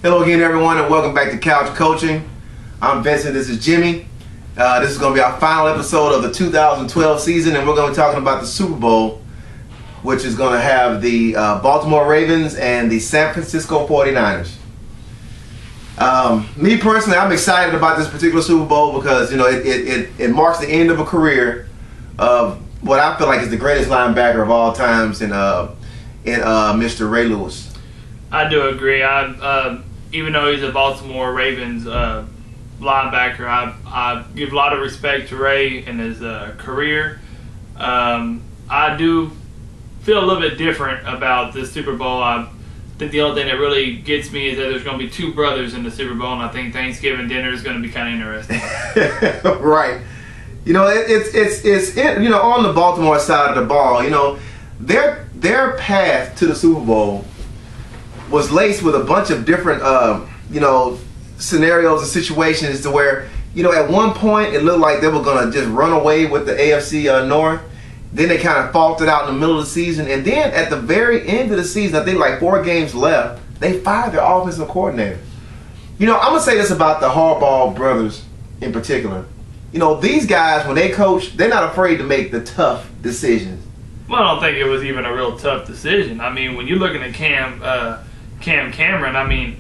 Hello again, everyone, and welcome back to Couch Coaching. I'm Vincent. This is Jimmy. This is going to be our final episode of the 2012 season, and we're going to be talking about the Super Bowl, which is going to have the Baltimore Ravens and the San Francisco 49ers. Me personally, I'm excited about this particular Super Bowl because it marks the end of a career of what I feel like is the greatest linebacker of all times in Mr. Ray Lewis. I do agree. Even though he's a Baltimore Ravens linebacker, I give a lot of respect to Ray and his career. I do feel a little bit different about the Super Bowl. I think the only thing that really gets me is that there's going to be two brothers in the Super Bowl, and I think Thanksgiving dinner is going to be kind of interesting. Right. It's on the Baltimore side of the ball. Their path to the Super Bowl was laced with a bunch of different, scenarios and situations to where, at one point it looked like they were going to just run away with the AFC North. Then they kind of faltered out in the middle of the season. And then at the very end of the season, I think like 4 games left, they fired their offensive coordinator. I'm going to say this about the Harbaugh brothers in particular. These guys, when they coach, they're not afraid to make the tough decisions. Well, I don't think it was even a real tough decision. I mean, when you're looking at Cam Cameron,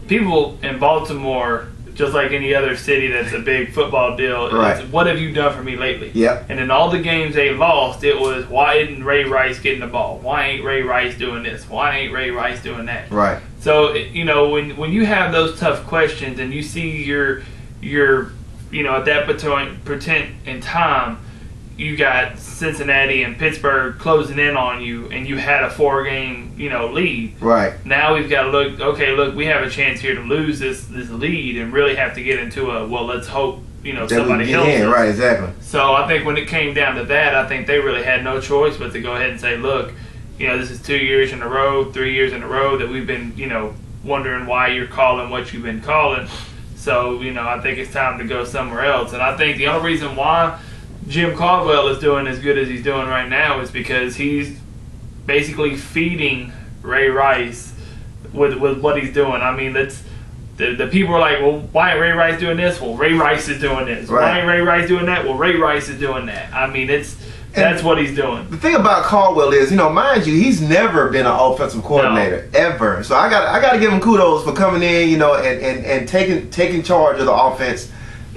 people in Baltimore, just like any other city that's a big football deal, right. What have you done for me lately? Yeah. And in all the games they lost, it was, why isn't Ray Rice getting the ball? Why ain't Ray Rice doing this? Why ain't Ray Rice doing that? Right. So, when you have those tough questions and you see your at that point in time, you got Cincinnati and Pittsburgh closing in on you, and you had a 4-game, lead. Right. Now we've got to look, we have a chance here to lose this lead and really have to get into let's hope, somebody helps us. Right, exactly. So I think when it came down to that, I think they really had no choice but to go ahead and say, look, this is 2 years in a row, 3 years in a row that we've been, wondering why you're calling what you've been calling. So, I think it's time to go somewhere else. And I think the only reason why Jim Caldwell is doing as good as he's doing right now is because he's basically feeding Ray Rice with what he's doing. I mean, the people are like, well, why ain't Ray Rice doing this? Well, Ray Rice is doing this. Right. Why ain't Ray Rice doing that? Well, Ray Rice is doing that. I mean, that's what he's doing. The thing about Caldwell is, mind you, he's never been an offensive coordinator ever. So I got to give him kudos for coming in, and taking charge of the offense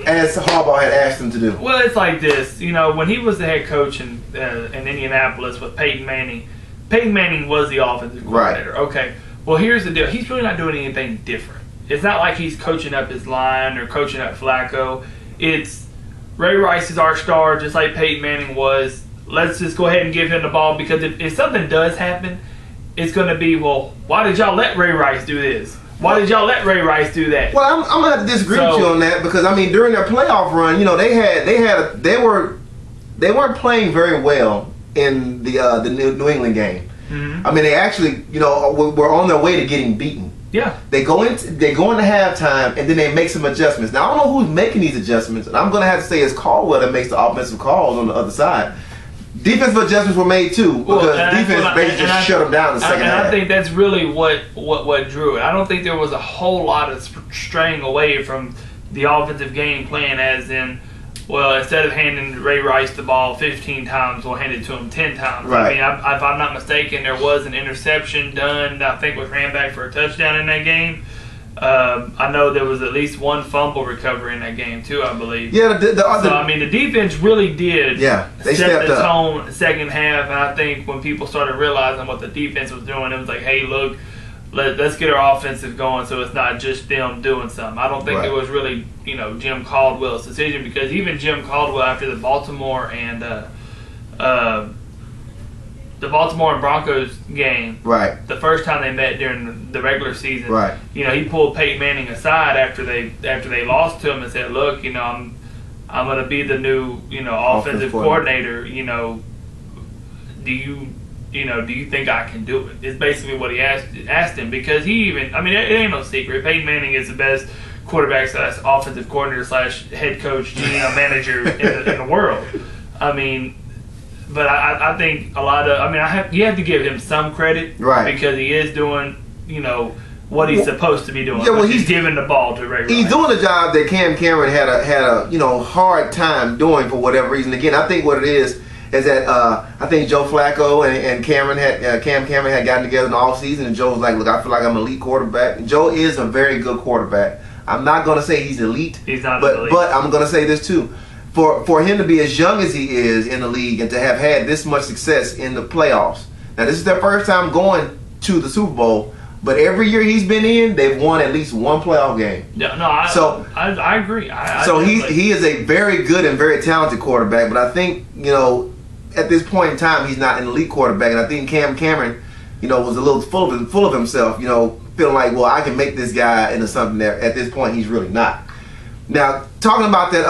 as Harbaugh had asked him to do. Well, it's like this. When he was the head coach in Indianapolis with Peyton Manning was the offensive coordinator. Right. Okay. Well, here's the deal. He's really not doing anything different. It's not like he's coaching up his line or coaching up Flacco. It's Ray Rice is our star, just like Peyton Manning was. Let's just go ahead and give him the ball, because if something does happen, it's going to be, well, why did y'all let Ray Rice do this? Why did y'all let Ray Rice do that? Well, I'm gonna have to disagree with you on that, because during their playoff run, they weren't playing very well in the New England game. Mm-hmm. They actually were on their way to getting beaten. Yeah. They go into halftime and then they make some adjustments. Now I don't know who's making these adjustments, and I'm gonna have to say it's Caldwell that makes the offensive calls on the other side. Defensive adjustments were made too, because defense basically just shut them down in the second half. I think that's really what drew it. I don't think there was a whole lot of straying away from the offensive game plan, as in, well, instead of handing Ray Rice the ball 15 times, we'll hand it to him 10 times. Right. If I'm not mistaken, there was an interception done that I think was ran back for a touchdown in that game. I know there was at least one fumble recovery in that game too, I believe. Yeah, the defense really did they set the up. tone second half, and I think when people started realizing what the defense was doing, it was like, hey, look, let's get our offensive going, so it's not just them doing something. I don't think it was really Jim Caldwell's decision, because even Jim Caldwell, after the Baltimore and Broncos game, right, the first time they met during the regular season, right, he pulled Peyton Manning aside after they lost to him and said, look, I'm going to be the new offensive coordinator. Do you think I can do it? Is basically what he asked him, because he even, it ain't no secret, Peyton Manning is the best quarterback / offensive coordinator / head coach, GM manager in the world. But I think a lot of, you have to give him some credit, right, because he is doing, what he's supposed to be doing. Yeah, well, he's giving the ball to Ray He's Rice. doing a job that Cam Cameron had a hard time doing for whatever reason. Again, I think what it is that I think Joe Flacco and Cam Cameron had gotten together in the offseason, and Joe was like, look, I feel like I'm an elite quarterback. Joe is a very good quarterback. I'm not going to say he's elite. He's not elite. But I'm going to say this too. For him to be as young as he is in the league and to have had this much success in the playoffs. Now, this is their first time going to the Super Bowl, but every year he's been in, they've won at least one playoff game. Yeah, no, I agree. He is a very good and very talented quarterback, but I think, at this point in time, he's not an elite quarterback, and I think Cam Cameron, was a little full of himself, feeling like, well, I can make this guy into something that at this point he's really not. Now, talking about that,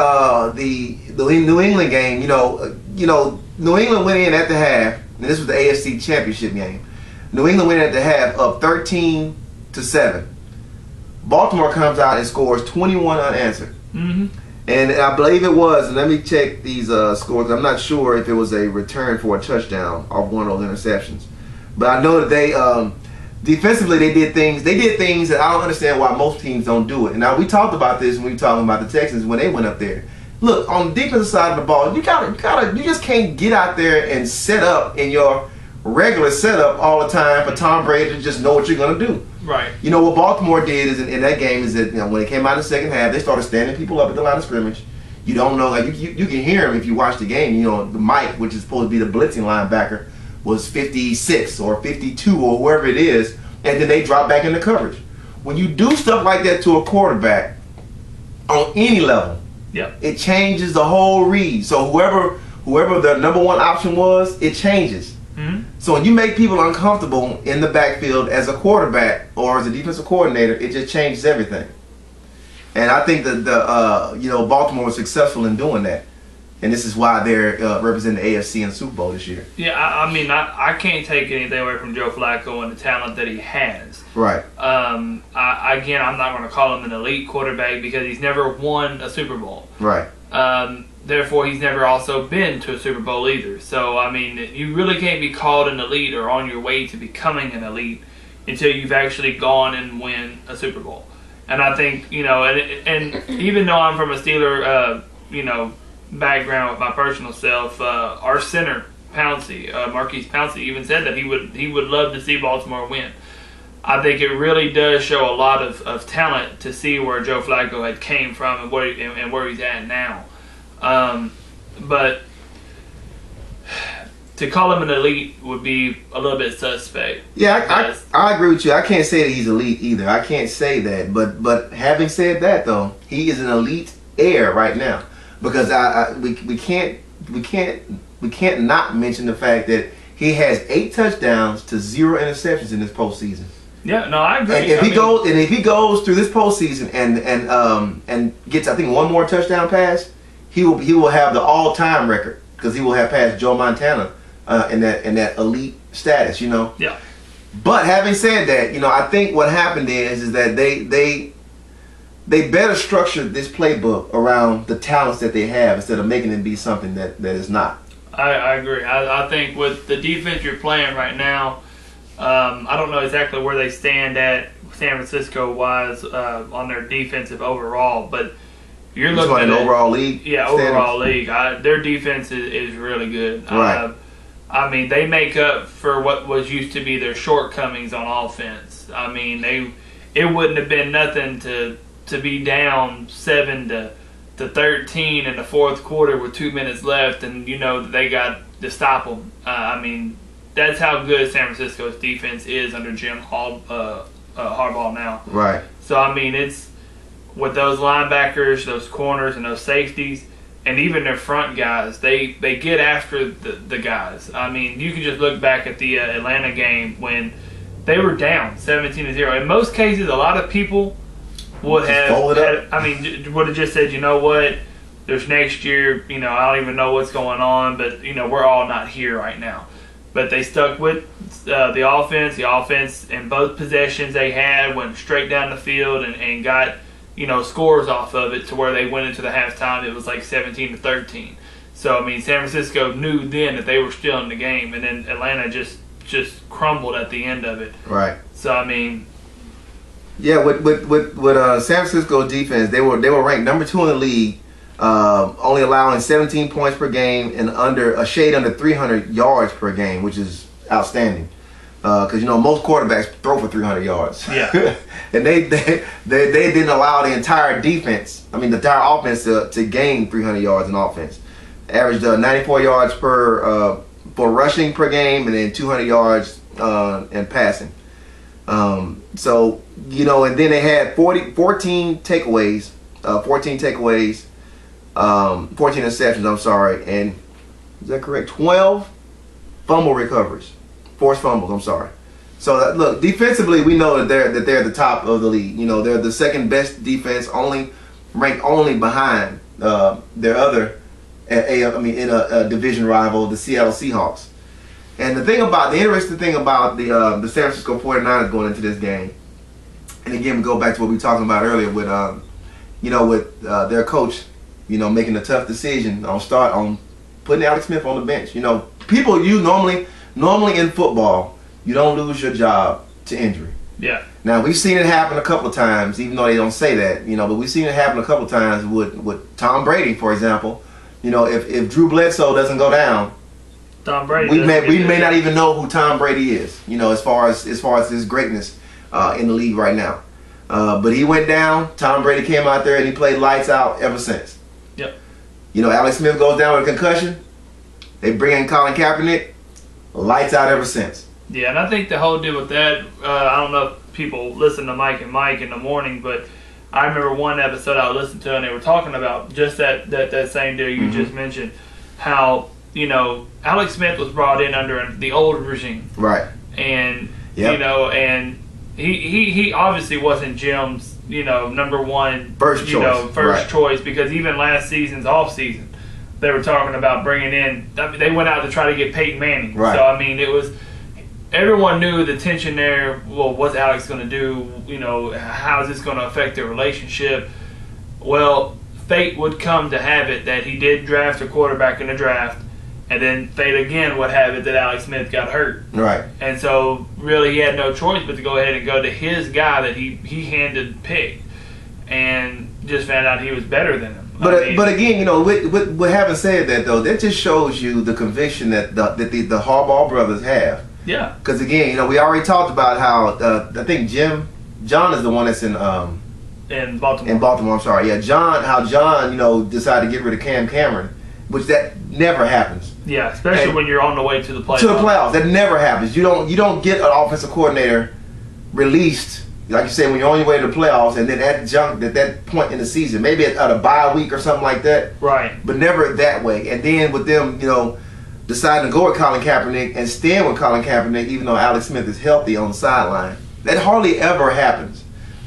the New England game, New England went in at the half, and this was the AFC Championship game. New England went in at the half up 13-7. Baltimore comes out and scores 21 unanswered. Mm-hmm. And I believe it was, and let me check these scores. I'm not sure if it was a return for a touchdown off one of those interceptions. But I know that they defensively they did things that I don't understand why most teams don't do it. And now we talked about this when we were talking about the Texans when they went up there. Look, on the defensive side of the ball, you just can't get out there and set up in your regular setup all the time for Tom Brady to just know what you're gonna do. Right. What Baltimore did is in that game is that when they came out in the second half, they started standing people up at the line of scrimmage. You don't know, like you can hear them if you watch the game. The Mike, which is supposed to be the blitzing linebacker, was 56 or 52 or wherever it is, and then they drop back into coverage. When you do stuff like that to a quarterback on any level, yep, it changes the whole read. So whoever the number one option was, it changes. Mm-hmm. So when you make people uncomfortable in the backfield as a quarterback or as a defensive coordinator, it just changes everything. And I think that Baltimore was successful in doing that. And this is why they're representing the AFC in the Super Bowl this year. Yeah, I can't take anything away from Joe Flacco and the talent that he has. Right. I'm not going to call him an elite quarterback because he's never won a Super Bowl. Right. Therefore, he's never also been to a Super Bowl either. So, you really can't be called an elite or on your way to becoming an elite until you've actually gone and win a Super Bowl. And I think, and even though I'm from a Steeler, background with my personal self, our center, Pouncey, Marquise Pouncey, even said that he would love to see Baltimore win. I think it really does show a lot of talent to see where Joe Flacco had came from and where he's at now. But to call him an elite would be a little bit suspect. Yeah, I agree with you. I can't say that he's elite either. I can't say that. But having said that, though, he is an elite heir right now. Because we can't not mention the fact that he has 8 touchdowns to 0 interceptions in this postseason. Yeah, no, I agree. And if he goes through this postseason and gets, I think, one more touchdown pass, he will have the all-time record because he will have passed Joe Montana in that elite status. Yeah. But having said that, I think what happened is that they better structure this playbook around the talents that they have instead of making it be something that is not. I agree. I think with the defense you're playing right now, I don't know exactly where they stand at San Francisco-wise on their defensive overall, but you're looking at an overall league. Yeah, overall league. Their defense is really good. Right. They make up for what was used to be their shortcomings on offense. It wouldn't have been nothing to be down 7-13 in the fourth quarter with 2 minutes left, and that they got to stop them. That's how good San Francisco's defense is under Jim Harbaugh now. Right. So it's with those linebackers, those corners, and those safeties, and even their front guys, they get after the guys. You can just look back at the Atlanta game when they were down 17-0. In most cases, a lot of people would have just said, you know what, there's next year, I don't even know what's going on, but we're all not here right now. But they stuck with the offense. The offense in both possessions they had went straight down the field and got scores off of it to where they went into the halftime. It was like 17-13. So San Francisco knew then that they were still in the game, and then Atlanta just crumbled at the end of it. Right. So Yeah, with San Francisco defense, they were ranked number 2 in the league, only allowing 17 points per game and a shade under 300 yards per game, which is outstanding. Because most quarterbacks throw for 300 yards. Yeah, and they didn't allow the entire defense, the entire offense to gain 300 yards in offense. Averaged 94 yards for rushing per game, and then 200 yards in passing. So and then they had 14 takeaways, 14 interceptions. I'm sorry, and is that correct? 12 fumble recoveries, forced fumbles. I'm sorry. So look, defensively, we know that they're the top of the league. They're the second best defense, ranked only behind their other in a division rival, the Seattle Seahawks. And the interesting thing about the San Francisco 49ers going into this game, and again we go back to what we were talking about earlier with their coach, making a tough decision on putting Alex Smith on the bench. People normally in football, you don't lose your job to injury. Yeah. Now we've seen it happen a couple of times, even though they don't say that, but we've seen it happen a couple of times with Tom Brady, for example. If Drew Bledsoe doesn't go down, Tom Brady, we may not even know who Tom Brady is. As far as his greatness in the league right now. But he went down. Tom Brady came out there and he played lights out ever since. Yep. Alex Smith goes down with a concussion. They bring in Colin Kaepernick. Lights out ever since. Yeah, and I think the whole deal with that, I don't know if people listen to Mike and Mike in the morning, but I remember one episode I listened to and they were talking about just that same deal you just mentioned, how Alex Smith was brought in under the old regime, right? And and he obviously wasn't Jim's number one first choice, because even last season's off season they were talking about bringing in. They went out to try to get Peyton Manning. Right. So it was. Everyone knew the tension there. Well, what's Alex going to do? How is this going to affect their relationship? Well, fate would come to have it that he did draft a quarterback in the draft, and then fate again would have it that Alex Smith got hurt. Right. And so, really, he had no choice but to go ahead and go to his guy that he handed picked, and just found out he was better than him. But again, with having said that though, that just shows you the conviction that the Harbaugh brothers have. Yeah. Because again, we already talked about how I think John is the one that's in Baltimore. In Baltimore, I'm sorry. Yeah, how John decided to get rid of Cam Cameron, which that never happens. Yeah, especially when you're on the way to the playoffs. To the playoffs, that never happens. You don't get an offensive coordinator released, like you say, when you're on your way to the playoffs, and then at that point in the season, maybe at a bye week or something like that. Right. But never that way. And then with them, deciding to go with Colin Kaepernick and stand with Colin Kaepernick, even though Alex Smith is healthy on the sideline, that hardly ever happens.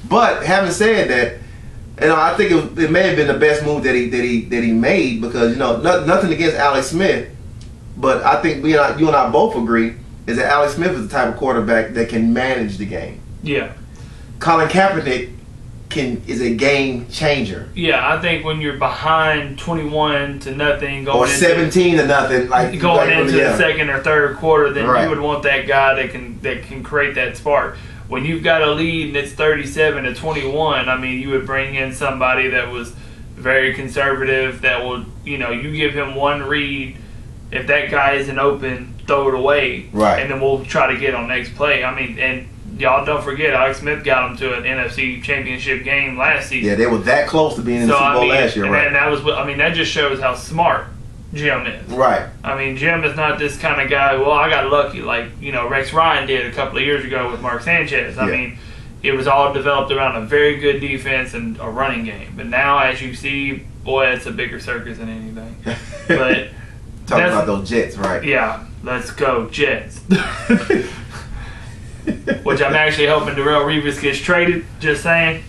But having said that, I think it may have been the best move that he made, because nothing against Alex Smith, but I think you and I both agree is that Alex Smith is the type of quarterback that can manage the game. Yeah. Colin Kaepernick is a game changer. Yeah, I think when you're behind 21-0 or 17-0, going into the second or third quarter, then right. You would want that guy that can create that spark. When you've got a lead and it's 37-21, you would bring in somebody that was very conservative, that will, you give him one read. If that guy isn't open, throw it away. Right. And then we'll try to get on next play. And y'all don't forget, Alex Smith got them to an NFC Championship game last season. Yeah, they were that close to being in the Super Bowl last year, right? And that just shows how smart Jim is. Right. Jim is not this kind of guy, well, I got lucky, like, Rex Ryan did a couple of years ago with Mark Sanchez. It was all developed around a very good defense and a running game. But now, as you see, boy, it's a bigger circus than anything. But talking about those Jets, right? Yeah, let's go Jets. Which I'm actually hoping Darrelle Revis gets traded. Just saying.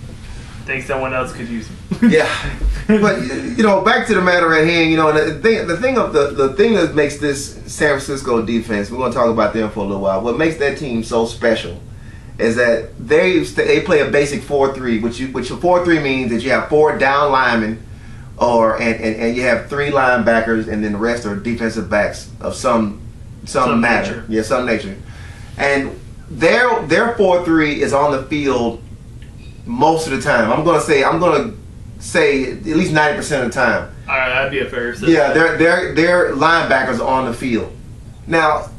Think someone else could use him. Yeah, but back to the matter at hand. The thing that makes this San Francisco defense, we're going to talk about them for a little while. What makes that team so special is that they play a basic 4-3, which a 4-3 means that you have 4 down linemen, and you have 3 linebackers, and then the rest are defensive backs of some matter. Nature. Yeah, some nature. And their 4-3 is on the field most of the time. I'm gonna say at least 90% of the time. All right, that'd be a fair assessment. Yeah, their linebackers on the field. Now,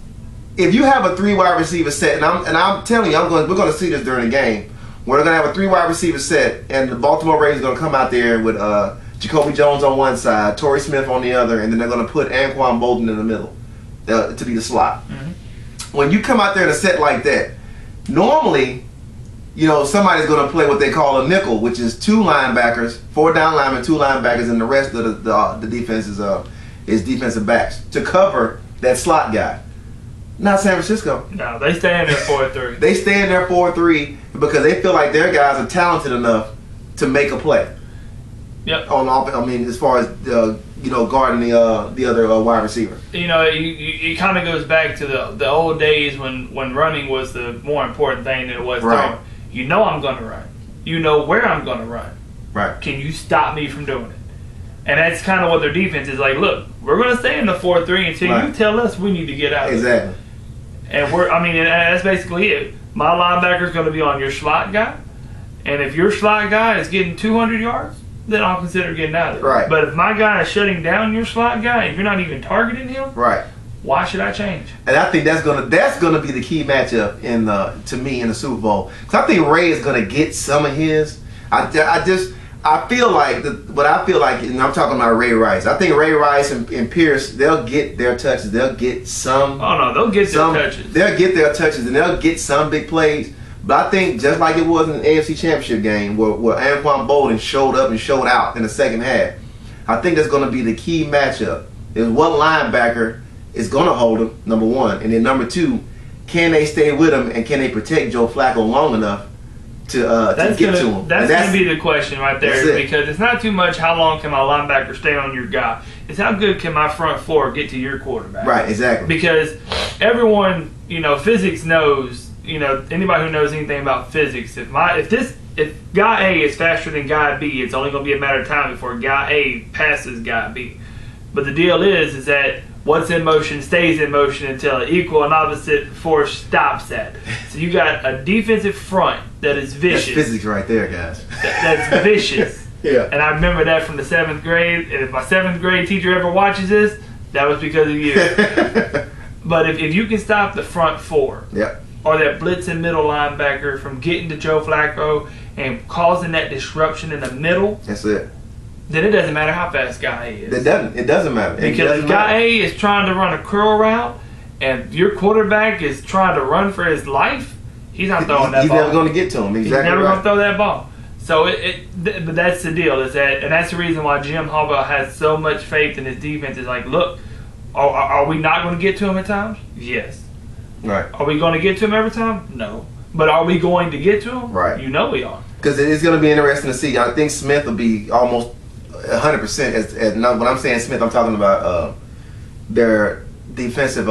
if you have a 3 wide receiver set, and I'm telling you, we're gonna see this during the game. We're gonna have a 3 wide receiver set, and the Baltimore Ravens are gonna come out there with Jacoby Jones on one side, Torrey Smith on the other, and then they're gonna put Anquan Bolden in the middle to be the slot. Mm-hmm. When you come out there in a set like that, normally, somebody's going to play what they call a nickel, which is 2 linebackers, 4 down linemen, 2 linebackers, and the rest of the defense is defensive backs to cover that slot guy. Not San Francisco. No, they stay in there 4-3. They stay in there 4-3 because they feel like their guys are talented enough to make a play. Yep. On offense, as far as guarding the other wide receiver. It kind of goes back to the old days when running was the more important thing than it was throwing. I'm going to run. You know where I'm going to run. Right. Can you stop me from doing it? And that's kind of what their defense is like. Look, we're going to stay in the 4-3 until you tell us we need to get out. Exactly. And that's basically it. My linebacker's going to be on your slot guy, and if your slot guy is getting 200 yards, then I'll consider getting out of it. Right. But if my guy is shutting down your slot guy and you're not even targeting him, right, why should I change? And I think that's gonna be the key matchup to me in the Super Bowl. Because I think Ray is gonna get some of his. I feel like and I'm talking about Ray Rice. I think Ray Rice and Pierce, they'll get their touches. They'll get some. Oh no, they'll get their touches. They'll get their touches and they'll get some big plays. But I think just like it was in the AFC Championship game where Anquan Bolden showed up and showed out in the second half, I think that's going to be the key matchup. Is what linebacker is going to hold him, number one. And then number two, can they stay with him and can they protect Joe Flacco long enough to get to him? That's going to be the question right there because it's not too much how long can my linebacker stay on your guy. It's how good can my front four get to your quarterback. Right, exactly. Because everyone, physics knows. Anybody who knows anything about physics, if guy A is faster than guy B, it's only going to be a matter of time before guy A passes guy B. But the deal is that what's in motion stays in motion until an equal and opposite force stops that. So you got a defensive front that is vicious. That's physics right there, guys. That's vicious. Yeah. And I remember that from the 7th grade. And if my 7th grade teacher ever watches this, that was because of you. But if you can stop the front four. Yep. Or that blitzing middle linebacker from getting to Joe Flacco and causing that disruption in the middle. That's it. Then it doesn't matter how fast guy A is. It doesn't matter. Because if guy A is trying to run a curl route and your quarterback is trying to run for his life, he's not throwing that ball. He's never going to get to him. Exactly. He's never going to throw that ball. So but that's the deal. And that's the reason why Jim Harbaugh has so much faith in his defense. Is like, look, are we not going to get to him at times? Yes. Right. Are we going to get to him every time? No. But are we going to get to him? Right. We are. Because it's going to be interesting to see. I think Smith will be almost 100%. When I'm saying Smith, I'm talking about their defensive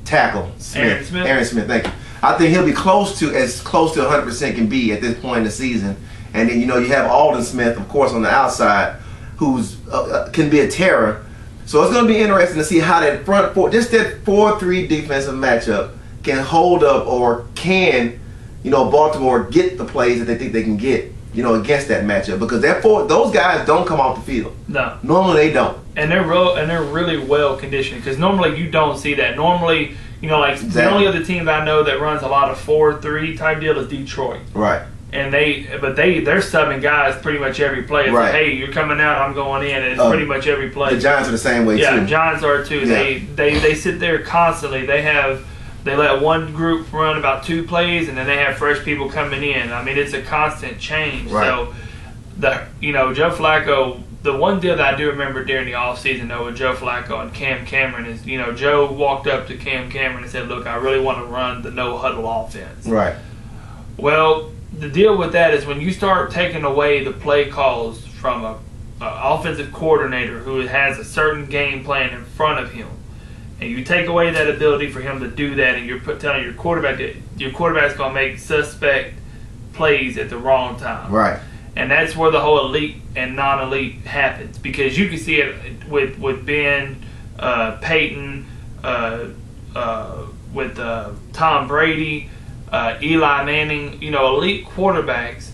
tackle, Smith. Aaron Smith, thank you. I think he'll be close to 100% can be at this point in the season. And then, you have Aldon Smith, of course, on the outside, who's can be a terror. So it's going to be interesting to see how that front four, just that 4-3 defensive matchup can hold up or can, Baltimore get the plays that they think they can get, against that matchup because those guys don't come off the field. No. Normally they don't. And they're really well conditioned because normally you don't see that. Normally, Exactly. The only other team that I know that runs a lot of 4-3 type deal is Detroit. Right. And they're subbing guys pretty much every play. It's like, hey, you're coming out, I'm going in, and it's pretty much every play. The Giants are the same way too. Yeah, Giants are too. Yeah. They sit there constantly. They let one group run about 2 plays, and then they have fresh people coming in. It's a constant change. Right. So Joe Flacco. The one deal that I do remember during the offseason though with Joe Flacco and Cam Cameron is Joe walked up to Cam Cameron and said, "Look, I really want to run the no huddle offense." Right. Well, the deal with that is when you start taking away the play calls from a offensive coordinator who has a certain game plan in front of him, and you take away that ability for him to do that, and you're telling your quarterback that your quarterback's going to make suspect plays at the wrong time. Right. And that's where the whole elite and non-elite happens because you can see it with Ben, Peyton, with Tom Brady, Eli Manning. Elite quarterbacks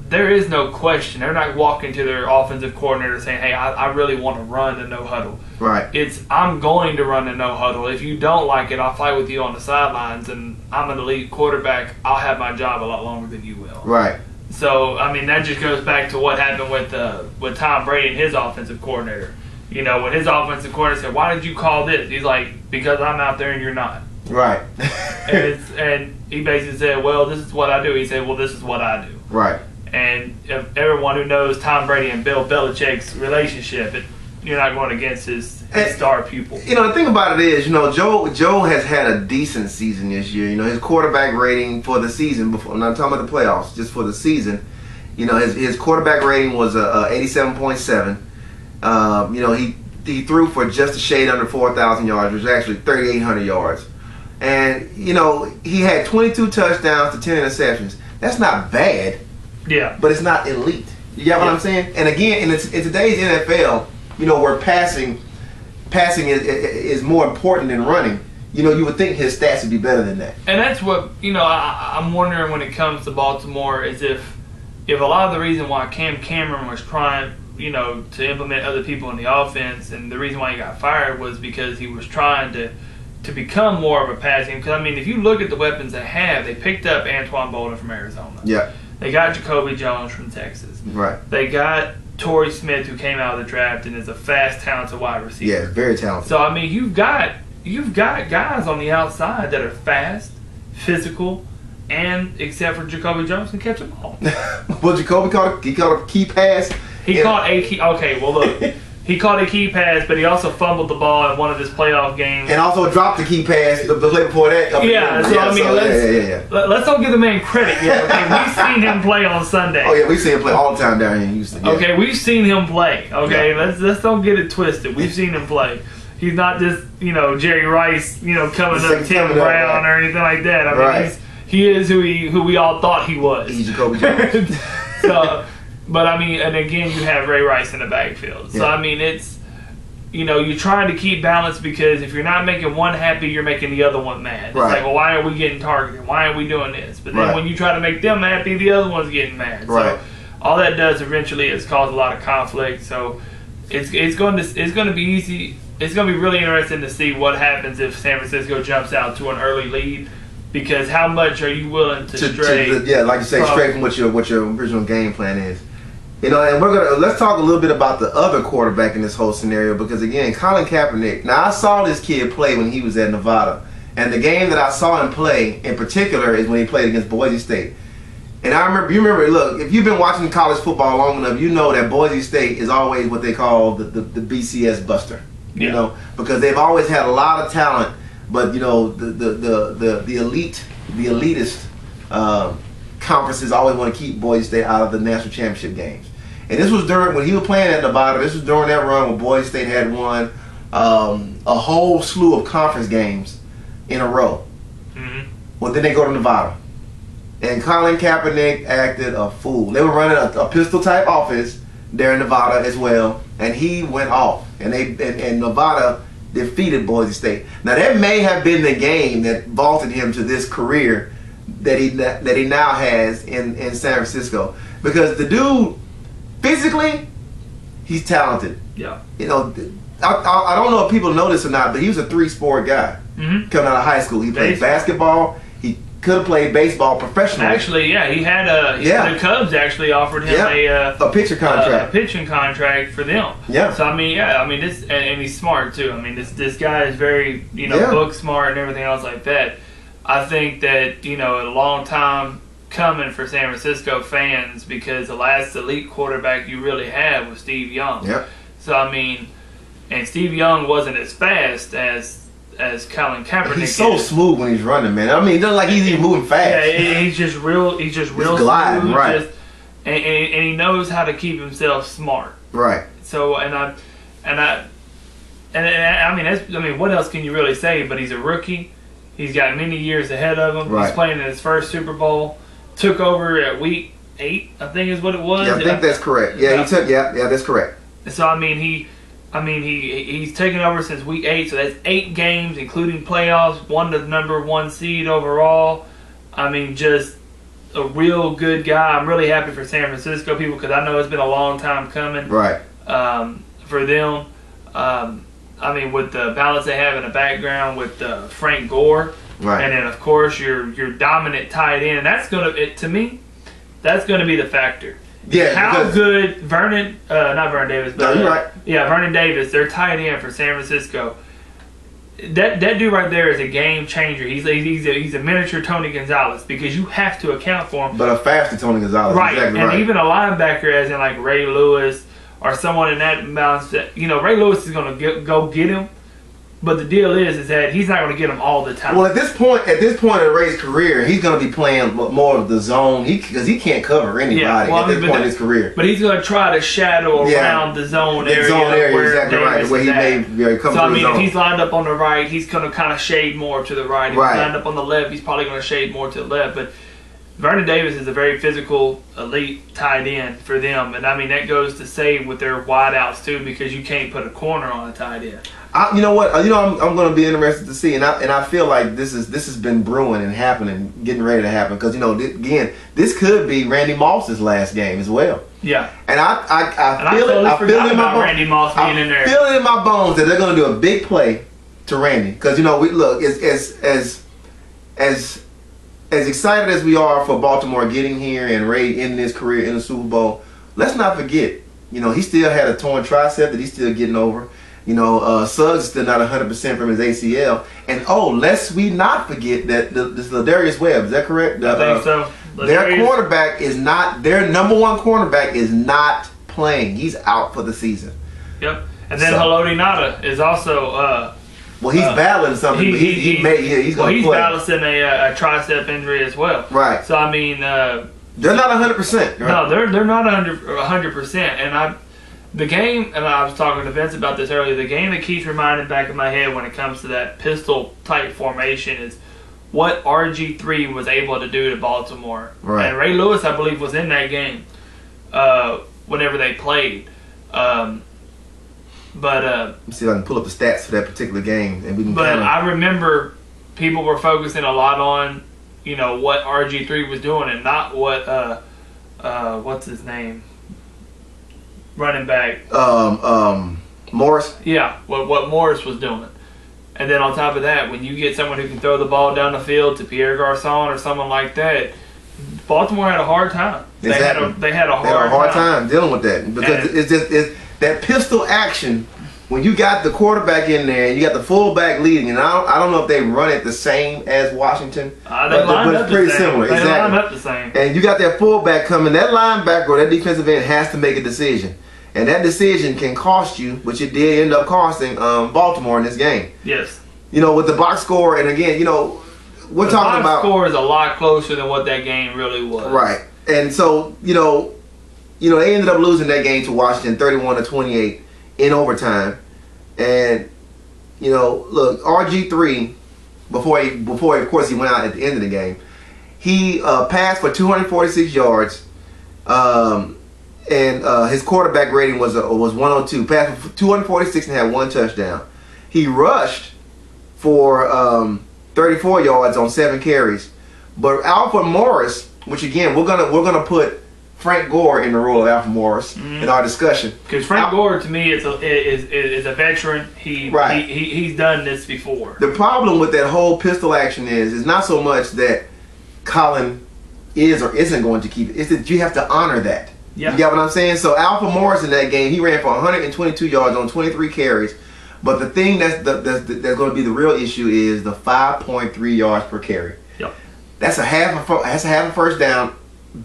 there is no question. They're not walking to their offensive coordinator saying, hey, I really want to run the no huddle. Right. It's, I'm going to run the no huddle. If you don't like it, I'll fight with you on the sidelines, and I'm an elite quarterback. I'll have my job a lot longer than you will. Right. So, I mean, that just goes back to what happened with Tom Brady and his offensive coordinator. You know, when his offensive coordinator said, why did you call this? He's like, because I'm out there and you're not. Right. and he basically said, well, this is what I do. He said, well, this is what I do. Right. And if everyone who knows Tom Brady and Bill Belichick's relationship, you're not going against his star pupil. You know, the thing about it is, you know, Joe has had a decent season this year. You know, his quarterback rating for the season, before, I'm not talking about the playoffs, just for the season, you know, his quarterback rating was 87.7. You know, he threw for just a shade under 4,000 yards, which is actually 3,800 yards. And, you know, he had 22 touchdowns to 10 interceptions. That's not bad. Yeah. But it's not elite. You get what I'm saying? And again, in today's NFL, you know, where passing is more important than running, you know, you would think his stats would be better than that. And that's what, you know, I'm wondering when it comes to Baltimore is if a lot of the reason why Cam Cameron was trying, you know, to implement other people in the offense, and the reason why he got fired was because he was trying to become more of a passing. Because, I mean, if you look at the weapons they have, they picked up Antoine Bolden from Arizona. Yeah. They got Jacoby Jones from Texas. Right. They got Torrey Smith, who came out of the draft and is a fast, talented wide receiver. Yeah, very talented. So, I mean, you've got guys on the outside that are fast, physical, and except for Jacoby Jones can catch them all. Well, Jacoby caught a key pass. He caught a key. Okay, well look, he caught a key pass, but he also fumbled the ball in one of his playoff games, and also dropped the key pass the play before that. Yeah, so I mean, let's don't give the man credit yet. Okay, we've seen him play on Sunday. Oh yeah, we've seen him play all the time down here in Houston. Yeah. Okay, we've seen him play. Okay, yeah. let's don't get it twisted. We've seen him play. He's not just, you know, Jerry Rice, you know, coming up Tim Brown or anything like that. I mean, he is who we all thought he was. He's Jacoby Jones. So, but I mean, and again, you have Ray Rice in the backfield. So I mean, it's, you know, you're trying to keep balance, because if you're not making one happy, you're making the other one mad. It's like, well, why are we getting targeted? Why aren't we doing this? But then when you try to make them happy, the other one's getting mad. So all that does eventually is cause a lot of conflict. So it's going to be easy. It's going to be really interesting to see what happens if San Francisco jumps out to an early lead, because how much are you willing to stray? Like you say, straight from what your original game plan is. You know, and let's talk a little bit about the other quarterback in this whole scenario, because again, Colin Kaepernick. Now, I saw this kid play when he was at Nevada, and the game that I saw him play in particular is when he played against Boise State. And you remember, look, if you've been watching college football long enough, you know that Boise State is always what they call the BCS buster. You know, because they've always had a lot of talent, but you know the elitist conferences always want to keep Boise State out of the national championship games. And this was when he was playing at Nevada. This was during that run when Boise State had won a whole slew of conference games in a row. Mm-hmm. Well, then they go to Nevada, and Colin Kaepernick acted a fool. They were running a pistol type offense there in Nevada as well, and he went off, and Nevada defeated Boise State. Now that may have been the game that vaulted him to this career that he now has in San Francisco, because the dude physically, he's talented. Yeah, you know, I don't know if people know this or not, but he was a 3-sport guy coming out of high school. He played basketball. He could have played baseball professionally. Actually, yeah, he had the Cubs actually offered him a pitching contract. A pitching contract for them. Yeah. So I mean, this, and he's smart too. I mean, this guy is very, you know, book smart and everything else like that. I think that, you know, a long time coming for San Francisco fans, because the last elite quarterback you really had was Steve Young. Yep. So I mean, and Steve Young wasn't as fast as Colin Kaepernick. He's so smooth when he's running, man. I mean, it doesn't like he's even moving fast. Yeah, he's just real. He's gliding, smooth, right? And he knows how to keep himself smart, right? So I mean, what else can you really say? But he's a rookie. He's got many years ahead of him. Right. He's playing in his first Super Bowl. Took over at week 8, I think is what it was. Yeah, I think that's correct. Yeah, he took. Yeah, that's correct. So I mean, he's taken over since week 8, so that's 8 games, including playoffs. Won the number 1 seed overall. I mean, just a real good guy. I'm really happy for San Francisco people because I know it's been a long time coming. Right. For them. I mean, with the balance they have in the background with Frank Gore, Right. and then of course your dominant tight end. That's to me, that's gonna be the factor. Yeah. How good not Vernon Davis, but No, you're right. Yeah, Vernon Davis, their tight end for San Francisco. That dude right there is a game changer. He's a miniature Tony Gonzalez because you have to account for him. But a faster Tony Gonzalez. Right, Exactly and right. even a linebacker, as in like Ray Lewis or someone in that balance. Ray Lewis is going to go get him, but the deal is that he's not going to get him all the time. Well, at this point in Ray's career, he's going to be playing more of the zone because he can't cover anybody at this point in his career. But he's going to try to shadow around the zone area. Where exactly Davis right. Where he may come so I through mean, the zone. if he's lined up on the right, he's going to kind of shade more to the right. If Right. he's lined up on the left, he's probably going to shade more to the left. But Vernon Davis is a very physical, elite tight end for them, and I mean that goes to save with their wideouts too because you can't put a corner on a tight end. You know what? I'm going to be interested to see, and I feel like this has been brewing and happening, getting ready to happen because again, this could be Randy Moss's last game as well. Yeah, And I feel it. I feel it in my bones. Randy Moss being in there. I feel it in my bones that they're going to do a big play to Randy because we look as excited as we are for Baltimore getting here and Ray ending his career in the Super Bowl. Let's not forget, he still had a torn tricep that he's still getting over. Suggs is still not 100% from his ACL. And lest we not forget that this Ladarius Webb, is that correct? I think so. Their number one cornerback is not playing. He's out for the season. Yep. And then Haloti Ngata is also he's battling something. He's going to play. He's battling a tricep injury as well. Right. So I mean, they're not 100%. Right? No, they're not 100%. And the game, and I was talking to Vince about this earlier. The game that keeps reminding back in my head when it comes to that pistol type formation is what RG3 was able to do to Baltimore. Right. And Ray Lewis, I believe, was in that game whenever they played. Let me see if I can pull up the stats for that particular game, and we can. But I remember people were focusing a lot on, what RG3 was doing, and not what what's his name, running back. Morris. Yeah, what Morris was doing. And then on top of that, when you get someone who can throw the ball down the field to Pierre Garçon or someone like that, Baltimore had a hard time. Exactly. They had a hard time dealing with that because it's that pistol action. When you got the quarterback in there, and you got the fullback leading, and I don't know if they run it the same as Washington, but it's pretty similar. They exactly. line up the same. And you got that fullback coming. That linebacker or that defensive end has to make a decision, and that decision can cost you, which it did end up costing Baltimore in this game. Yes. With the box score, and again, we're talking about the score is a lot closer than what that game really was. Right, and so they ended up losing that game to Washington, 31-28 in overtime, and look, RG3 before of course he went out at the end of the game, he passed for 246 yards, and his quarterback rating was 102. Passed for 246 and had one touchdown. He rushed for 34 yards on 7 carries. But Alfred Morris, which again we're gonna put Frank Gore in the role of Alfred Morris in our discussion. Because Frank Gore to me is a veteran. He's done this before. The problem with that whole pistol action is not so much that Colin is or isn't going to keep it. It's that you have to honor that. Yeah. You get what I'm saying? So Alfred Morris in that game, he ran for 122 yards on 23 carries. But the thing that's going to be the real issue is the 5.3 yards per carry. Yep. That's a half a first down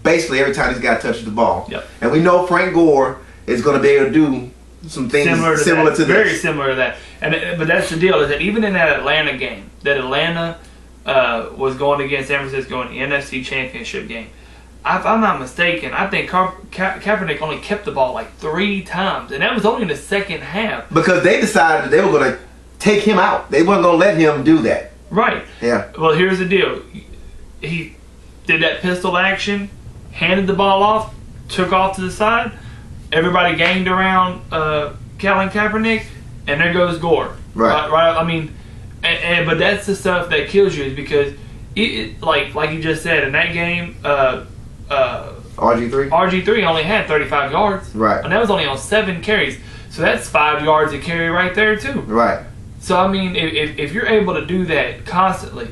basically every time this guy touches the ball. Yep. And we know Frank Gore is going to be able to do some things similar to very this. similar to that. But that's the deal, is that even in that Atlanta game, that Atlanta was going against San Francisco in the NFC Championship game, if I'm not mistaken, I think Kaepernick only kept the ball like 3 times, and that was only in the second half. Because they decided that they were going to take him out. They weren't going to let him do that. Right. Yeah. Well, here's the deal. He did that pistol action, handed the ball off, took off to the side. Everybody gained around Colin Kaepernick, and there goes Gore. Right. Right. I mean, but that's the stuff that kills you, is because like you just said in that game, RG3. RG3 only had 35 yards. Right. And that was only on 7 carries. So that's 5 yards a carry right there too. Right. So I mean, if you're able to do that constantly,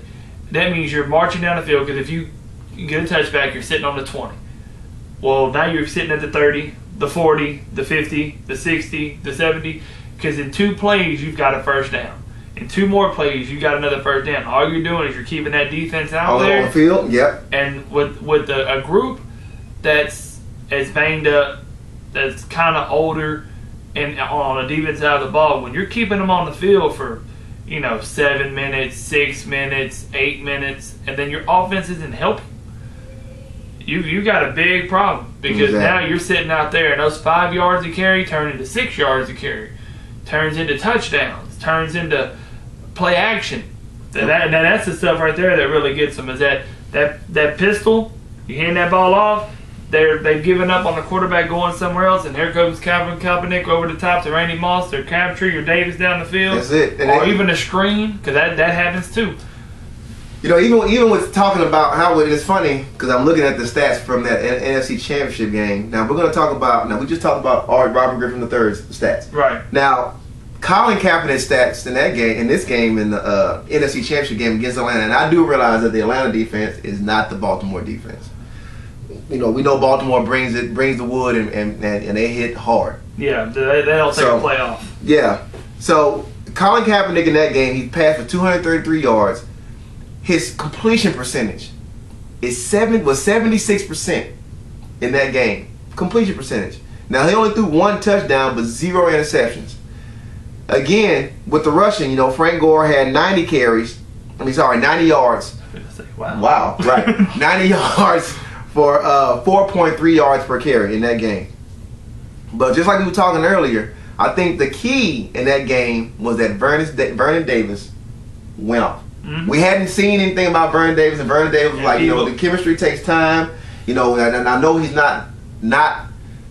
that means you're marching down the field. Because if you get a touchback, you're sitting on the 20. Well, now you're sitting at the 30, the 40, the 50, the 60, the 70. Because in 2 plays, you've got a first down. In 2 more plays, you got another first down. All you're doing is you're keeping that defense out there on the field. Yep. And with a group that's as banged up, that's kind of older, and on the defense side of the ball, when you're keeping them on the field for 7 minutes, 6 minutes, 8 minutes, and then your offense isn't helping, you got a big problem. Because now you're sitting out there, and those 5 yards a carry turn into 6 yards a carry, turns into touchdowns, turns into play action. That's the stuff right there that really gets them. Is that pistol? You hand that ball off, they've given up on the quarterback going somewhere else, and here comes Calvin Kaepernick over the top to Randy Moss or Crabtree or Davis down the field. That's it. Or even a screen, because that happens too. Even with talking about how it's funny, because I'm looking at the stats from that NFC Championship game. Now we're going to talk about. Now we just talked about Robert Griffin III's stats. Right. Now, Colin Kaepernick's stats in this game in the NFC Championship game against Atlanta, and I do realize that the Atlanta defense is not the Baltimore defense. We know Baltimore brings the wood and they hit hard. Yeah, they don't take a play off. Yeah. So Colin Kaepernick in that game, he passed for 233 yards. His completion percentage was 76% in that game. Completion percentage. Now he only threw 1 touchdown but 0 interceptions. Again, with the rushing, Frank Gore had 90 yards. Wow, right. 90 yards for 4.3 yards per carry in that game. But just like we were talking earlier, I think the key in that game was that Vernon Davis went off. Mm-hmm. We hadn't seen anything about Vernon Davis, and Vernon Davis was like, the chemistry takes time. And I know he's not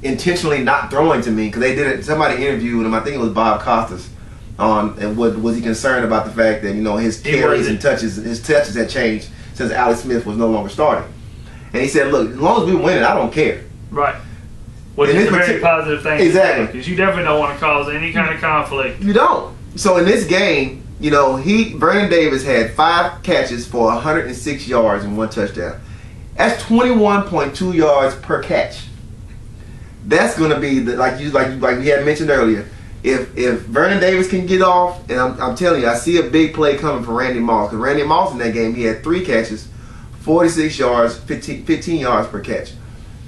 intentionally not throwing to me, because they did it. Somebody interviewed him. I think it was Bob Costas. And was he concerned about the fact that his carries and his touches had changed since Alex Smith was no longer starting? And he said, "Look, as long as we win it, I don't care." Right. Which is a very positive thing. Exactly. Because you definitely don't want to cause any kind of conflict. You don't. So in this game, Vernon Davis had 5 catches for 106 yards and 1 touchdown. That's 21.2 yards per catch. That's going to be like we had mentioned earlier. If Vernon Davis can get off, and I'm telling you, I see a big play coming from Randy Moss. Because Randy Moss in that game, he had 3 catches, 46 yards, 15 yards per catch.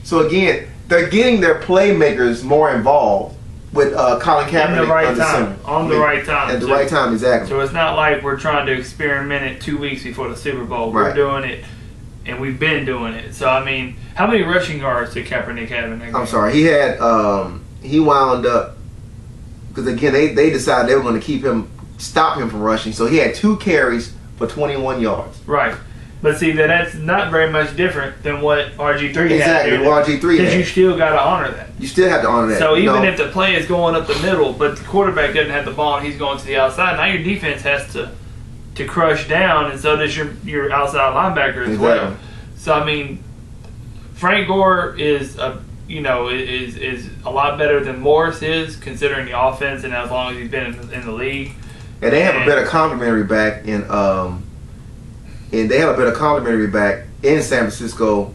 So again, they're getting their playmakers more involved with Colin Kaepernick in the right time, the right time. At the right time, exactly. So it's not like we're trying to experiment it 2 weeks before the Super Bowl. We're doing it, and we've been doing it. So I mean, how many rushing yards did Kaepernick have in that game? I'm sorry, he had he wound up, because again they decided they were going to stop him from rushing. So he had 2 carries for 21 yards. Right. But see, that's not very much different than what RG3 had. Exactly, what RG3 had. Because you still got to honor that. You still have to honor that. So even if the play is going up the middle, but the quarterback doesn't have the ball and he's going to the outside, now your defense has to crush down, and so does your outside linebacker as well. So I mean, Frank Gore is is a lot better than Morris is, considering the offense and as long as he's been in the league. And they have a better complementary back in San Francisco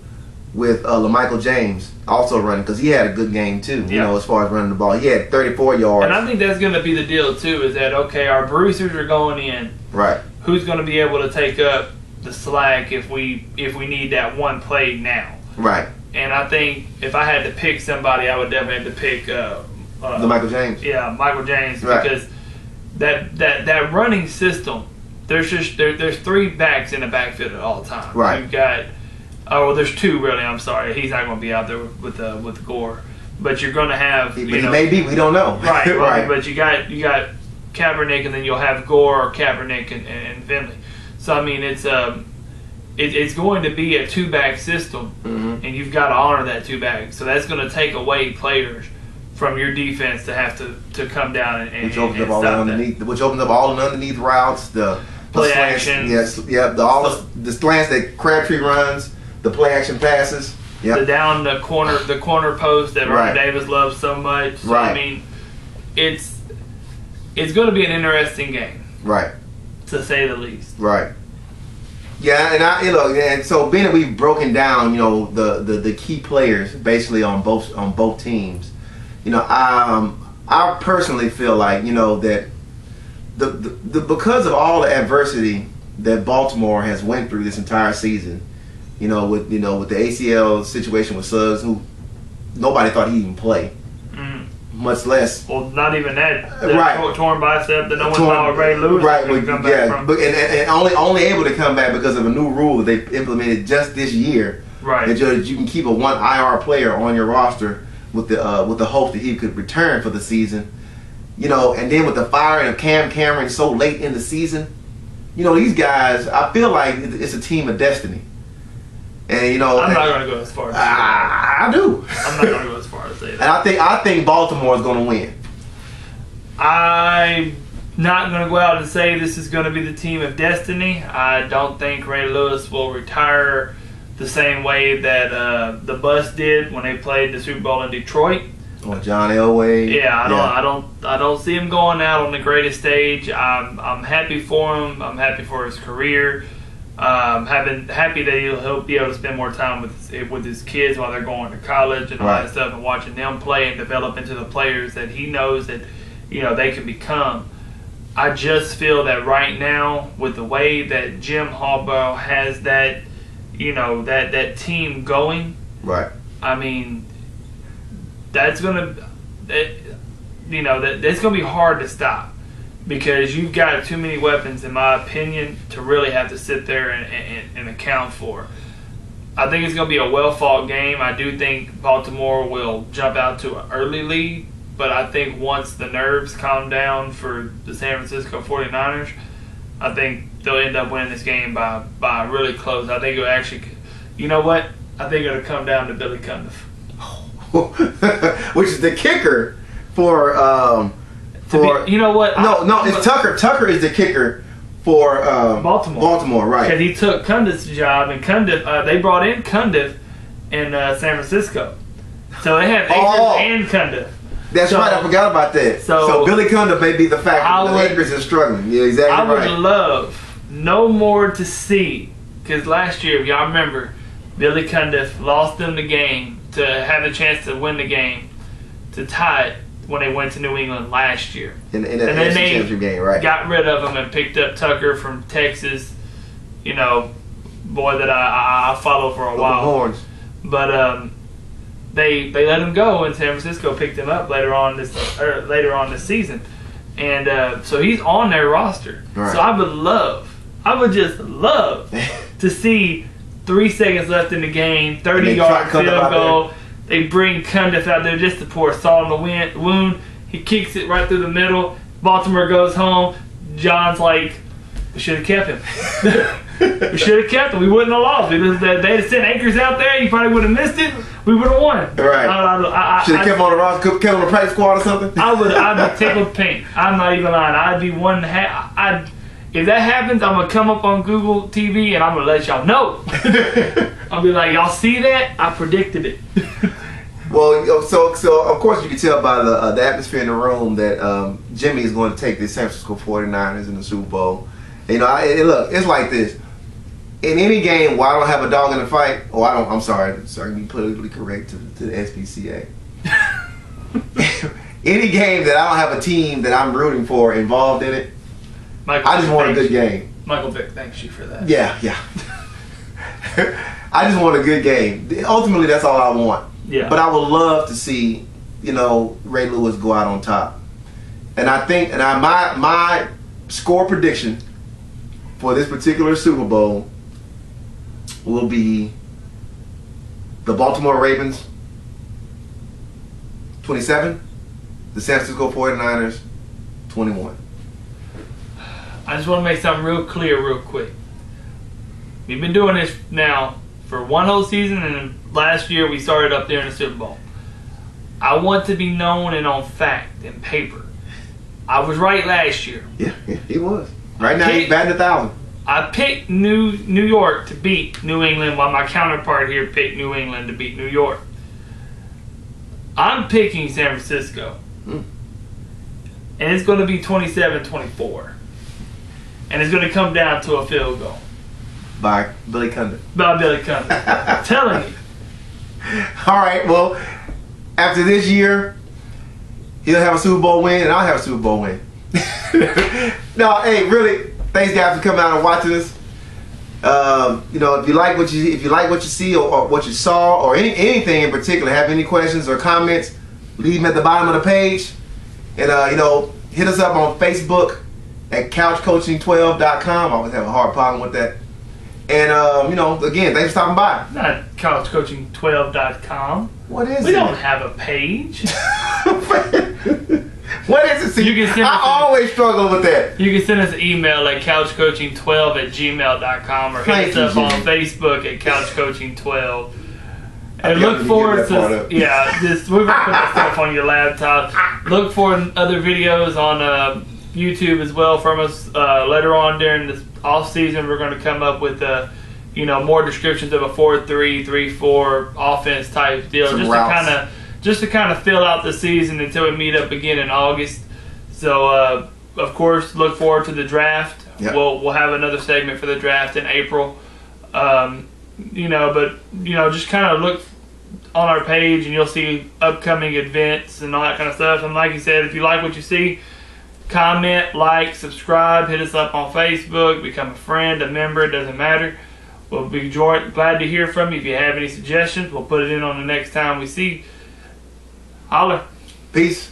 with LaMichael James also running, because he had a good game too. As far as running the ball, he had 34 yards. And I think that's going to be the deal too. Is that our bruisers are going in? Right. Who's going to be able to take up the slack if we need that one play now? Right. And I think if I had to pick somebody, I would definitely have to pick Michael James. Yeah, Michael James, right. Because that running system. There's 3 backs in the backfield at all times. Right. You've got there's 2 really. I'm sorry, he's not going to be out there with Gore, but you're going to have. He may be. We don't know. Right. Right. But you got Kaepernick, and then you'll have Gore, Kaepernick, and Finley. So I mean, it's going to be a 2-back system, and you've got to honor that 2-back. So that's going to take away players from your defense to have to come down and which opens up all stop underneath, which opens up all the underneath routes, the play slants, action. Yes, yeah. The slants that Crabtree runs, the play action passes. Yeah. The corner post that Right. Vernon Davis loves so much. So, Right. I mean, it's going to be an interesting game, Right. to say the least. Right. Yeah, and so being that we've broken down, the key players basically on both teams, I personally feel like that the because of all the adversity that Baltimore has went through this entire season, with the ACL situation with Suggs, who nobody thought he'd even play, much less. Well, not even that. Right. Torn bicep that no one thought Ray Lewis right, could come back from. But and only able to come back because of a new rule that they implemented just this year. Right. That you can keep a one IR player on your roster with the hope that he could return for the season. And then with the firing of Cam Cameron so late in the season, these guys, I feel like it's a team of destiny. And I'm not going to go as far as say that. I do. I'm not going to go as far as say that. And I think Baltimore is going to win. I'm not going to go out and say this is going to be the team of destiny. I don't think Ray Lewis will retire the same way that the Bucs did when they played the Super Bowl in Detroit. Or John Elway. Yeah, I don't see him going out on the greatest stage. I'm happy for him. I'm happy for his career. Happy that he'll be able to spend more time with his kids while they're going to college and all that stuff, and watching them play and develop into the players that he knows that they can become. I just feel that right now, with the way that Jim Harbaugh has that that team going, right? I mean, that's gonna that's gonna be hard to stop. Because you've got too many weapons, in my opinion, to really have to sit there and account for. I think it's going to be a well-fought game. I do think Baltimore will jump out to an early lead, but I think once the nerves calm down for the San Francisco 49ers, I think they'll end up winning this game by really close. I think it'll actually, you know what? I think it'll come down to Billy Cundiff. Which is the kicker for... you know what? No, it's Tucker. Tucker is the kicker for Baltimore. Baltimore, right? Because he took Cundiff's job, and Cundiff, they brought in Cundiff in San Francisco, so they have Akers and Cundiff. That's right. I forgot about that. So Billy Cundiff may be the factor. The Akers is struggling. Yeah, exactly. I would right. love no more to see, because last year, if y'all remember, Billy Cundiff lost them the game to have a chance to win the game, to tie it, when they went to New England last year. In the championship game, right? Got rid of him and picked up Tucker from Texas, boy that I followed for a while. Horns. But they let him go, and San Francisco picked him up later on this season. And so he's on their roster. Right. So I would just love to see 3 seconds left in the game, 30-yard field goal. They bring Cundiff out there just to pour salt on the wound. He kicks it right through the middle. Baltimore goes home. John's like, we should have kept him. We should have kept him. We wouldn't have lost. If they had sent Akers out there, you probably would have missed it. We would have won. Right. Should have kept him on the roster, kept him on the practice squad or something? I'd be tickled pink. I'm not even lying. I'd be one half. If that happens, I'm going to come up on Google TV and I'm going to let y'all know. I'll be like, y'all see that? I predicted it. Well, so of course you can tell by the atmosphere in the room that Jimmy is going to take the San Francisco 49ers in the Super Bowl. Look, it's like this. In any game where I don't have a dog in the fight, I'm sorry to be politically correct to the SPCA. Any game that I don't have a team that I'm rooting for involved in it, I just want a good game. Michael Vick thanks you for that. Yeah. I just want a good game. Ultimately, that's all I want. Yeah. But I would love to see, Ray Lewis go out on top. And I think, my score prediction for this particular Super Bowl will be the Baltimore Ravens 27, the San Francisco 49ers 21. I just want to make something real clear real quick. We've been doing this now for one whole season, and last year we started up there in the Super Bowl. I want to be known and on fact and paper. I was right last year. Yeah, he was. Right now, he's batting 1,000. I picked New York to beat New England, while my counterpart here picked New England to beat New York. I'm picking San Francisco. And it's going to be 27-24. And it's going to come down to a field goal. By Billy Cundiff. By Billy Cundiff. I'm telling you. All right, well, after this year, he'll have a Super Bowl win, and I'll have a Super Bowl win. No, hey, really, thanks guys for coming out and watching us. You know, if you like what you see or what you saw or anything in particular, have any questions or comments, leave them at the bottom of the page, and you know, hit us up on Facebook at couchcoaching12.com. I always have a hard problem with that. And you know, again, thanks for stopping by. Not couchcoaching12.com. What is it? We don't have a page. What is it? See, I always struggle with that. You can send us an email at couchcoaching12@gmail.com or hit us up on Facebook at couchcoaching12. And look forward to we're gonna put that stuff on your laptop. Look for other videos on YouTube as well from us later on during this off season. We're going to come up with you know, more descriptions of a 4-3, 3-4 offense type deal, just to kind of fill out the season until we meet up again in August. So of course, look forward to the draft. Yep. We'll have another segment for the draft in April. You know, but you know, just kind of look on our page and you'll see upcoming events and all that kind of stuff. And like you said, if you like what you see, comment, like, subscribe, hit us up on Facebook, become a friend, a member, it doesn't matter. We'll be glad to hear from you. If you have any suggestions, we'll put it in on the next time we see. Holler. Peace.